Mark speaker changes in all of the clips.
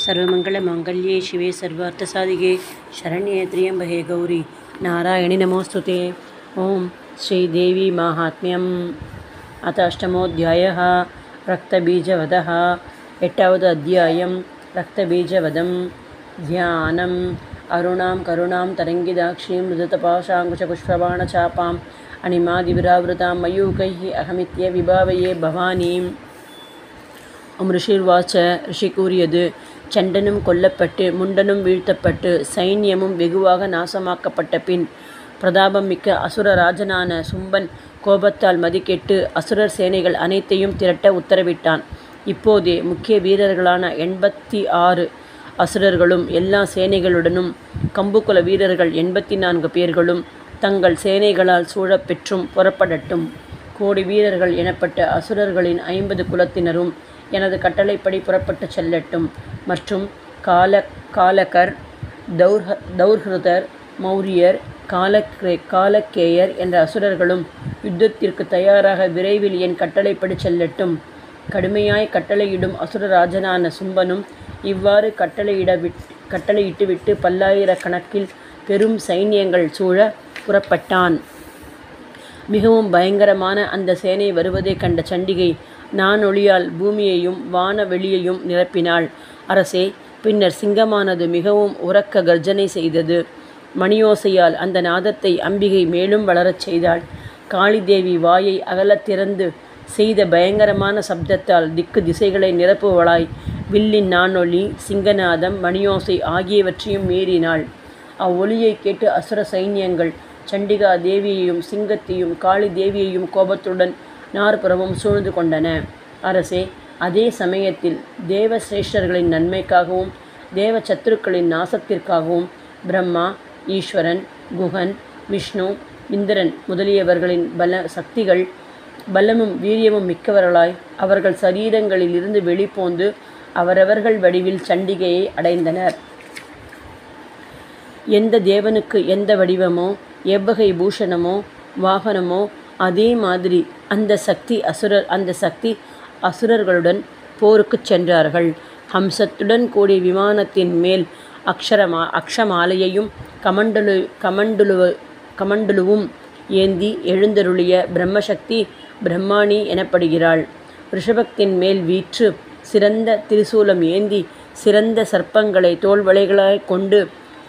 Speaker 1: सर्वमङ्गलमाङ्गल्ये शिवे सर्वार्थसाधिके शरण्ये त्र्यम्बके गौरी नारायणि नमोऽस्तुते। ओं श्रीदेवी माहात्म्यम् अथ अष्टमोऽध्यायः रक्तबीजवधः। एटावद् अध्यायं रक्तबीजवधं। ध्यानम् अरुणां करुणां तरङ्गिदाक्षीं मृदतपाशाङ्कुशपुष्पबाणचापाम् अणिमादिविरावृतां मयूकैः अहमित्य विभावये भवानीम्. ரிஷிர்வாச்ச. ரிஷி கூறியது, சண்டனும் கொல்லப்பட்டு முண்டனும் வீழ்த்தப்பட்டு சைன்யமும் வெகுவாக நாசமாக்கப்பட்ட பின் பிரதாபம் மிக்க அசுரராஜனான சும்பன் கோபத்தால் மதிக்கெட்டு அசுரர் சேனைகள் அனைத்தையும் திரட்ட உத்தரவிட்டான். இப்போதே முக்கிய வீரர்களான 86 அசுரர்களும் எல்லா சேனைகளுடனும் கம்புக்குல வீரர்கள் 84 பேர்களும் தங்கள் சேனைகளால் சூழப்பெற்றும் புறப்படட்டும். கோடி வீரர்கள் எனப்பட்ட அசுரர்களின் 50 குலத்தினரும் எனது கட்டளைப்படி புறப்பட்டு செல்லட்டும். மற்றும் காலகர், தௌர்ஹதர், மௌரியர், காலக்கேயர் என்ற அசுரர்களும் யுத்தத்திற்கு தயாராக விரைவில் என் கட்டளைப்படி செல்லட்டும். கடுமையாய் கட்டளையிடும் அசுரராஜனான சும்பனும் இவ்வாறு கட்டளையிட்டுவிட்டு பல்லாயிரக்கணக்கில் பெரும் சைன்யங்கள் சூழ புறப்பட்டான். மிகவும் பயங்கரமான அந்த சேனை வருவதை கண்ட சண்டிகை நானொளியால் பூமியையும் வானவெளியையும் நிரப்பினாள். அரசே, பின்னர் சிங்கமானது மிகவும் உரக்க கர்ஜனை செய்தது. மணியோசையால் அந்த நாதத்தை அம்பிகை மேலும் வளரச் செய்தாள். காளிதேவி வாயை அகலத் திறந்து செய்த பயங்கரமான சப்தத்தால் திக்கு திசைகளை நிரப்புவளாய் வில்லின் நானொலி, சிங்கநாதம், மணியோசை ஆகியவற்றையும் மீறினாள். அவ்வொலியை கேட்டு அசுர சைன்யங்கள் சண்டிகா தேவியையும் சிங்கத்தையும் காளி தேவியையும் கோபத்துடன் நாற்புறமும் சூழ்ந்து கொண்டன. அரசே, அதே சமயத்தில் தேவ சிரேஷ்டர்களின் நன்மைக்காகவும் தேவ சத்துருக்களின் நாசத்திற்காகவும் பிரம்மா, ஈஸ்வரன், குகன், விஷ்ணு, இந்திரன் முதலியவர்களின் சக்திகள் பலமும் வீரியமும் மிக்கவர்களாய் அவர்கள் சரீரங்களில் இருந்து வெளிப்போந்து அவரவர்கள் வடிவில் சண்டிகையை அடைந்தனர். எந்த தேவனுக்கு எந்த வடிவமோ எவ்வகை பூஷணமோ வாகனமோ அதே மாதிரி அந்த சக்தி அசுரர்களுடன் போருக்கு சென்றார்கள். ஹம்சத்துடன் கூடிய விமானத்தின் மேல் அக்ஷமாலையையும் கமண்டலுவும் ஏந்தி எழுந்தருளிய பிரம்மசக்தி பிரம்மாணி எனப்படுகிறாள். ரிஷபத்தின் மேல் வீற்று சிறந்த திரிசூலம் ஏந்தி சிறந்த சர்ப்பங்களை தோள்வளைகளாய் கொண்டு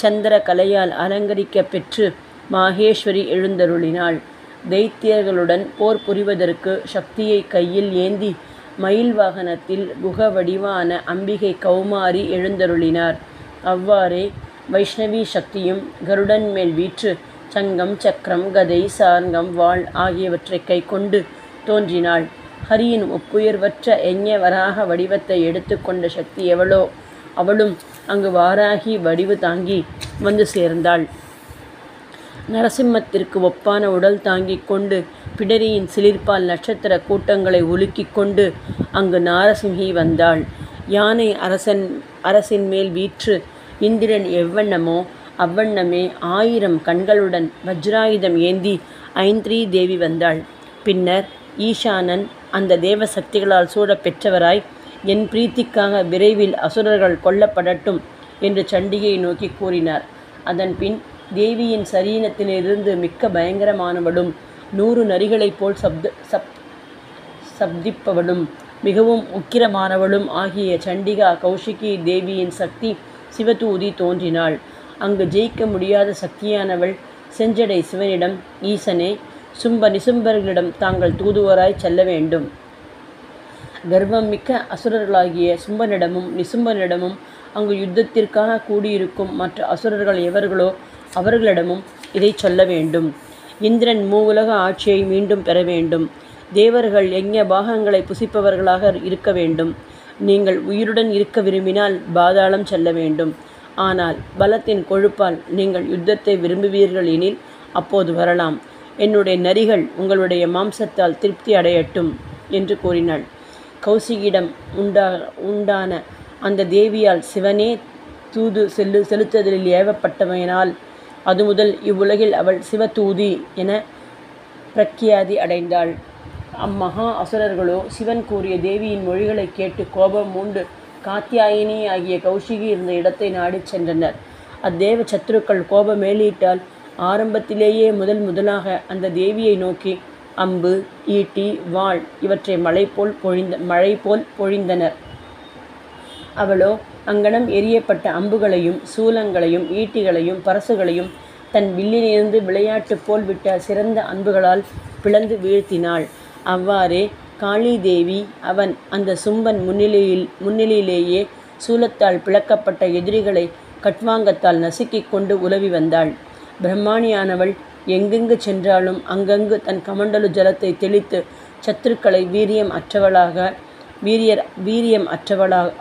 Speaker 1: சந்திர கலையால் அலங்கரிக்க பெற்று மாகேஸ்வரி எழுந்தருளினாள். தைத்தியர்களுடன் போர் புரிவதற்கு சக்தியை கையில் ஏந்தி மயில் வாகனத்தில் குக வடிவான அம்பிகை கௌமாரி எழுந்தருளினார். அவ்வாறே வைஷ்ணவி சக்தியும் கருடன் மேல் வீற்று சங்கம், சக்கரம், கதை, சார்ங்கம், வாள் ஆகியவற்றை கை கொண்டு தோன்றினாள். ஹரியின் ஒப்புயர்வற்ற வராக வடிவத்தை எடுத்து கொண்ட சக்தி எவளோ அவளும் அங்கு வாராகி வடிவு தாங்கி வந்து சேர்ந்தாள். நரசிம்மத்திற்கு ஒப்பான உடல் தாங்கிக் கொண்டு பிடரியின் சிலிர்ப்பால் நட்சத்திர கூட்டங்களை உலுக்கிக் கொண்டு அங்கு நாரசிம்ஹி வந்தாள். யானை அரசின் மேல் வீற்று இந்திரன் எவ்வண்ணமோ அவ்வண்ணமே 1000 கண்களுடன் வஜ்ராயுதம் ஏந்தி ஐந்திரி தேவி வந்தாள். பின்னர் ஈசானன் அந்த தேவ சக்திகளால் சூழ பெற்றவராய் என் பிரீத்திக்காக விரைவில் அசுரர்கள் கொல்லப்படட்டும் என்று சண்டிகையை நோக்கி கூறினார். அதன்பின் தேவியின் சரீரத்திலிருந்து மிக்க பயங்கரமானவளும் 100 நரிகளைப் போல் சப்திப்பவளும் மிகவும் உக்கிரமானவளும் ஆகிய சண்டிகா கௌஷிகி தேவியின் சக்தி சிவதூதி தோன்றினாள். அங்கு ஜெயிக்க முடியாத சக்தியானவள் செஞ்சடை சிவனிடம், ஈசனே, நிசும்பர்களிடம் தாங்கள் தூதுவராய் செல்ல வேண்டும். கர்வம் மிக்க அசுரர்களாகிய சும்பனிடமும் நிசும்பனிடமும் அங்கு யுத்தத்திற்காக கூடியிருக்கும் மற்ற அசுரர்கள் எவர்களோ அவர்களிடமும் இதை சொல்ல வேண்டும். இந்திரன் மூவுலக ஆட்சியை மீண்டும் பெற வேண்டும். தேவர்கள் யஜ்ஞ பாகங்களை புசிப்பவர்களாக இருக்க வேண்டும். நீங்கள் உயிருடன் இருக்க விரும்பினால் பாதாளம் செல்ல வேண்டும். ஆனால் பலத்தின் கொழுப்பால் நீங்கள் யுத்தத்தை விரும்புவீர்கள் எனில் அப்போது வரலாம். என்னுடைய நரிகள் உங்களுடைய மாம்சத்தால் திருப்தி அடையட்டும் என்று கூறினாள். கௌசிகிடம் உண்டான அந்த தேவியால் சிவனே தூது செலுத்துதலில் ஏவப்பட்டமையினால் அது முதல் இவ்வுலகில் அவள் சிவதூதி என பிரக்கியாதி அடைந்தாள். அம்மகா அசுரர்களோ சிவன் கூறிய தேவியின் மொழிகளை கேட்டு கோபம் மூண்டு காத்தியாயினி ஆகிய கௌஷிகி இருந்த இடத்தை நாடிச் சென்றனர். அத்தேவ சத்துருக்கள் கோபமேலிட்டால் ஆரம்பத்திலேயே முதலாக அந்த தேவியை நோக்கி அம்பு, ஈட்டி, வாள் இவற்றை மழை போல் பொழிந்தனர். அவளோ அங்கனம் எரியப்பட்ட அம்புகளையும் சூலங்களையும் ஈட்டிகளையும் பரசுகளையும் தன் வில்லிலிருந்து விளையாட்டு போல் விட்ட சிறந்த அன்புகளால் பிளந்து வீழ்த்தினாள். அவ்வாறே காளி தேவி அவன் அந்த சும்பன் முன்னிலையிலேயே சூலத்தால் பிளக்கப்பட்ட எதிரிகளை கட்வாங்கத்தால் நசுக்கிக் கொண்டு உலவி வந்தாள். பிரம்மாணியானவள் எங்கெங்கு சென்றாலும் அங்கங்கு தன் கமண்டலு ஜலத்தை தெளித்து சத்துருக்களை வீரியம்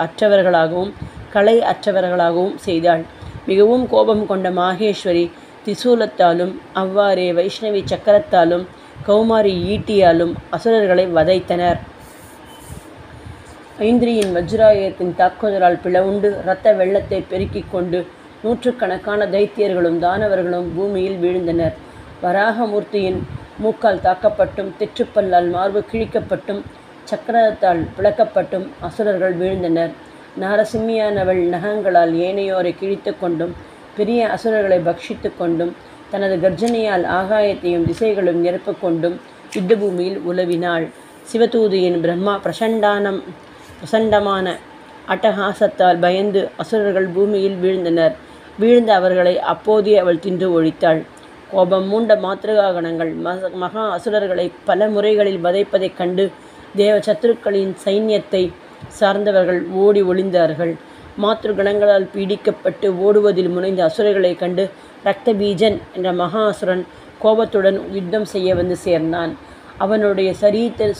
Speaker 1: அற்றவர்களாகவும் கலை அற்றவர்களாகவும் செய்தாள். மிகவும் கோபம் கொண்ட மாகேஸ்வரி திசூலத்தாலும் அவ்வாறே வைஷ்ணவி சக்கரத்தாலும் கௌமாரி ஈட்டியாலும் அசுரர்களை வதைத்தனர். ஐந்திரியின் வஜ்ராயுதத்தின் தாக்குதலால் பிளவுண்டு இரத்த வெள்ளத்தை பெருக்கிக் கொண்டு நூற்றுக்கணக்கான தைத்தியர்களும் தானவர்களும் பூமியில் வீழ்ந்தனர். வராகமூர்த்தியின் மூக்கால் தாக்கப்பட்டும் தெற்றுப்பல்லால் மார்பு கிழிக்கப்பட்டும் சக்கரத்தால் பிளக்கப்பட்டும் அசுரர்கள் வீழ்ந்தனர். நாரசிம்மியானவள் நகங்களால் ஏனையோரை கிழித்து கொண்டும் பெரிய அசுரர்களை பக்ஷித்து கொண்டும் தனது கர்ஜனையால் ஆகாயத்தையும் திசைகளும் நிரப்பிக் கொண்டும் யுத்த பூமியில் உலவினாள். சிவதூதியின் பிரம்மா பிரசண்டமான அட்டகாசத்தால் பயந்து அசுரர்கள் பூமியில் வீழ்ந்தனர். வீழ்ந்த அவர்களை அப்போதே அவள் தின்று ஒழித்தாள். கோபம் மூண்ட மாத்ருகாகணங்கள் மகா அசுரர்களை பல முறைகளில் வதைப்பதைக் கண்டு தேவ சத்துருக்களின் சைன்யத்தை சார்ந்தவர்கள் ஓடி ஒளிந்தார்கள். மாத்ருகணங்களால் பீடிக்கப்பட்டு ஓடுவதில் முனைந்த அசுரர்களைக் கண்டு ரக்தபீஜன் என்ற மகா அசுரன் கோபத்துடன் யுத்தம் செய்ய வந்து சேர்ந்தான். அவனுடைய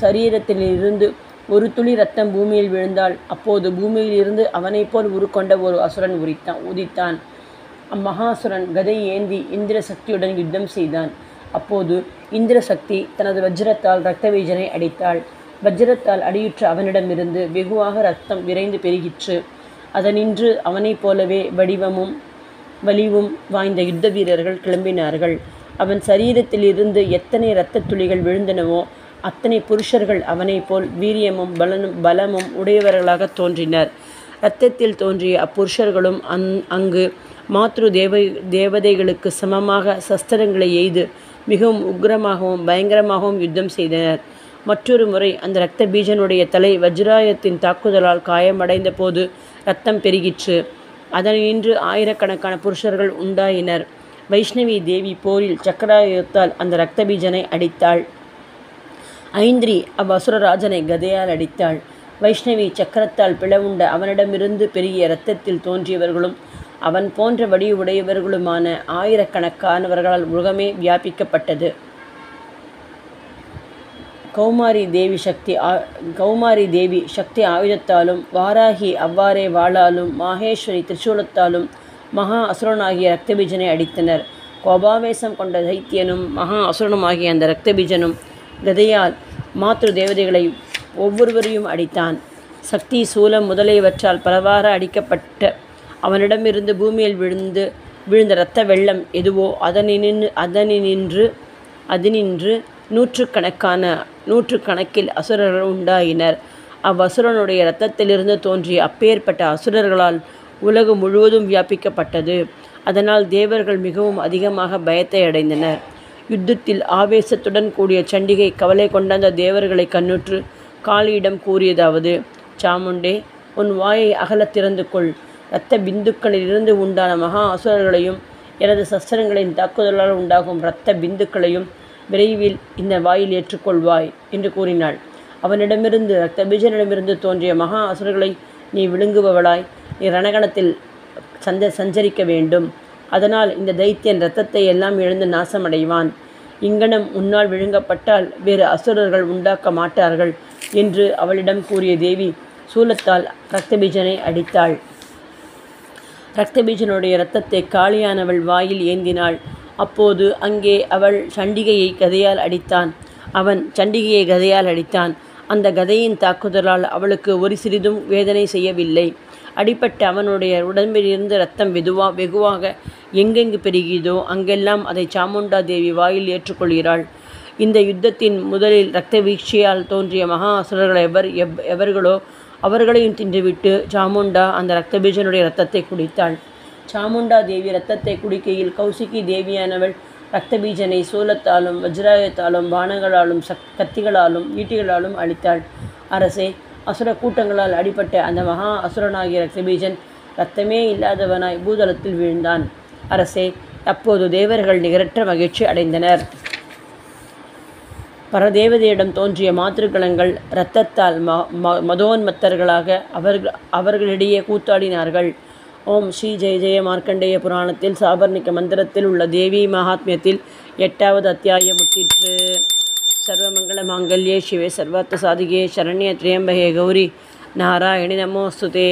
Speaker 1: சரீரத்திலிருந்து ஒரு துளி ரத்தம் பூமியில் விழுந்தால் அப்போது பூமியில் இருந்து அவனை போல் உருக்கொண்ட ஒரு அசுரன் உதித்தான். அம்மகாசுரன் கதை ஏந்தி இந்திர சக்தியுடன் யுத்தம் செய்தான். அப்போது இந்திர சக்தி தனது வஜ்ரத்தால் ரக்தபீஜனை அடித்தாள். வஜ்ரத்தால் அடியுற்ற அவனிடமிருந்து வெகுவாக ரத்தம் விரைந்து பெருகிற்று. அதனின்று அவனைப் போலவே வலிவும் வாய்ந்த யுத்த வீரர்கள் கிளம்பினார்கள். அவன் சரீரத்திலிருந்து எத்தனை இரத்த துளிகள் விழுந்தனவோ அத்தனை புருஷர்கள் அவனை போல் வீரியமும் பலமும் உடையவர்களாக தோன்றினர். இரத்தத்தில் தோன்றிய அப்புருஷர்களும் அங்கு மாத்ரு தேவதைகளுக்கு சமமாக சஸ்திரங்களை எய்து மிகவும் உக்கிரமாகவும் பயங்கரமாகவும் யுத்தம் செய்தனர். மற்றொரு முறை அந்த இரத்த பீஜனுடைய தலை வஜ்ராயத்தின் தாக்குதலால் காயமடைந்த போது இரத்தம் பெருகிற்று. அதனின்று ஆயிரக்கணக்கான புருஷர்கள் உண்டாயினர். வைஷ்ணவி தேவி போரில் சக்கராயுதத்தால் அந்த இரத்த பீஜனை அடித்தாள். ஐந்திரி அவ்வசுரராஜனை கதையால் அடித்தாள். வைஷ்ணவி சக்கரத்தால் பிளவுண்ட அவனிடமிருந்து பெரிய இரத்தத்தில் தோன்றியவர்களும் அவன் போன்ற வடிவுடையவர்களுமான ஆயிரக்கணக்கானவர்களால் உலகமே வியாபிக்கப்பட்டது. கௌமாரி தேவி சக்தி ஆயுதத்தாலும் வாராகி அவ்வாறே வாளாலும் மாகேஸ்வரி திரிசூலத்தாலும் மகா அசுரனாகிய ரக்தபீஜனை அடித்தனர். கோபாவேசம் கொண்ட தைத்தியனும் மகா அசுரனுமாகிய அந்த ரக்தபீஜனும் கதையால் மாத்ரு தேவதைகளை ஒவ்வொருவரையும் அடித்தான். சக்தி சூலம் முதலியவற்றால் பலவாறு அடிக்கப்பட்ட அவனிடமிருந்து பூமியில் விழுந்த இரத்த வெள்ளம் எதுவோ அதனின்று நூற்றுக்கணக்கில் அசுரர்கள் உண்டாயினர். அவ்வசுரனுடைய இரத்தத்திலிருந்து தோன்றிய அப்பேற்பட்ட அசுரர்களால் உலகம் முழுவதும் வியாபிக்கப்பட்டது. அதனால் தேவர்கள் மிகவும் அதிகமாக பயத்தை அடைந்தனர். யுத்தத்தில் ஆவேசத்துடன் கூடிய சண்டிகை கவலை கொண்ட அந்த தேவர்களை கண்ணுற்று காளியிடம் கூறியதாவது: சாமுண்டே, உன் வாயை அகலத் திறந்து கொள். இரத்த பிந்துக்களிலிருந்து உண்டான மகா அசுரர்களையும் எனது சஸ்திரங்களின் தாக்குதலால் உண்டாகும் இரத்த பிந்துக்களையும் விரைவில் இந்த வாயில் ஏற்றுக்கொள்வாய் என்று கூறினாள். அவனிடமிருந்து ரக்தபீஜனிடமிருந்து தோன்றிய மகா அசுரர்களை நீ விழுங்குபவளாய் நீ ரணகணத்தில் சஞ்சரிக்க வேண்டும். அதனால் இந்த தைத்தியன் இரத்தத்தை எல்லாம் இழந்து நாசமடைவான். இங்கனம் உன்னால் விழுங்கப்பட்டால் வேறு அசுரர்கள் உண்டாக்க மாட்டார்கள் என்று அவளிடம் கூறிய தேவி சூலத்தால் ரக்தபீஜனை அடித்தாள். ரக்தபீஜனுடைய இரத்தத்தை காளியானவள் வாயில் ஏந்தினாள். அப்போது அங்கே அவள் சண்டிகையை கதையால் அடித்தான். அவன் சண்டிகையை கதையால் அடித்தான். அந்த கதையின் தாக்குதலால் அவளுக்கு ஒரு சிறிதும் வேதனை செய்யவில்லை. அடிப்பட்ட அவனுடைய உடம்பிலிருந்து இரத்தம் வெகுவாக எங்கெங்கு பெருகியதோ அங்கெல்லாம் அதை சாமுண்டா தேவி வாயில் ஏற்றுக்கொள்கிறாள். இந்த யுத்தத்தின் முதலில் இரத்த வீழ்ச்சியால் தோன்றிய மகா அசுரர்கள் எவர்களோ அவர்களையும் தின்றுவிட்டு சாமுண்டா அந்த ரத்தபீஜனுடைய இரத்தத்தை குடித்தாள். சாமுண்டா தேவி இரத்தத்தை குடிக்கையில் கௌசிகி தேவியானவள் ரத்தபீஜனை சூலத்தாலும் வஜ்ராயத்தாலும் பானங்களாலும் கத்திகளாலும் ஈட்டிகளாலும் அழித்தாள். அரசே, அசுர கூட்டங்களால் அடிபட்ட அந்த மகா அசுரனாகிய ரத்தபீஜன் இரத்தமே இல்லாதவனாய் பூதளத்தில் வீழ்ந்தான். அரசே, அப்போது தேவர்கள் நிகரற்ற மகிழ்ச்சி அடைந்தனர். பரதேவதையிடம் தோன்றிய மாத்திருக்களங்கள் இரத்தத்தால் மதோன்மத்தர்களாக அவர்களிடையே கூத்தாடினார்கள். ஓம் ஸ்ரீ ஜெய ஜெய மார்க்கண்டேய புராணத்தில் சாபர்ணிக மந்திரத்தில் உள்ள தேவி மகாத்மியத்தில் 8வது அத்தியாயம் முற்றிற்று. சர்வமங்கள மாங்கல்யே சிவே சர்வார்த்த சாதிகே சரண்ய திரியம்பகே கௌரி நாராயணி நமோஸ்துதே.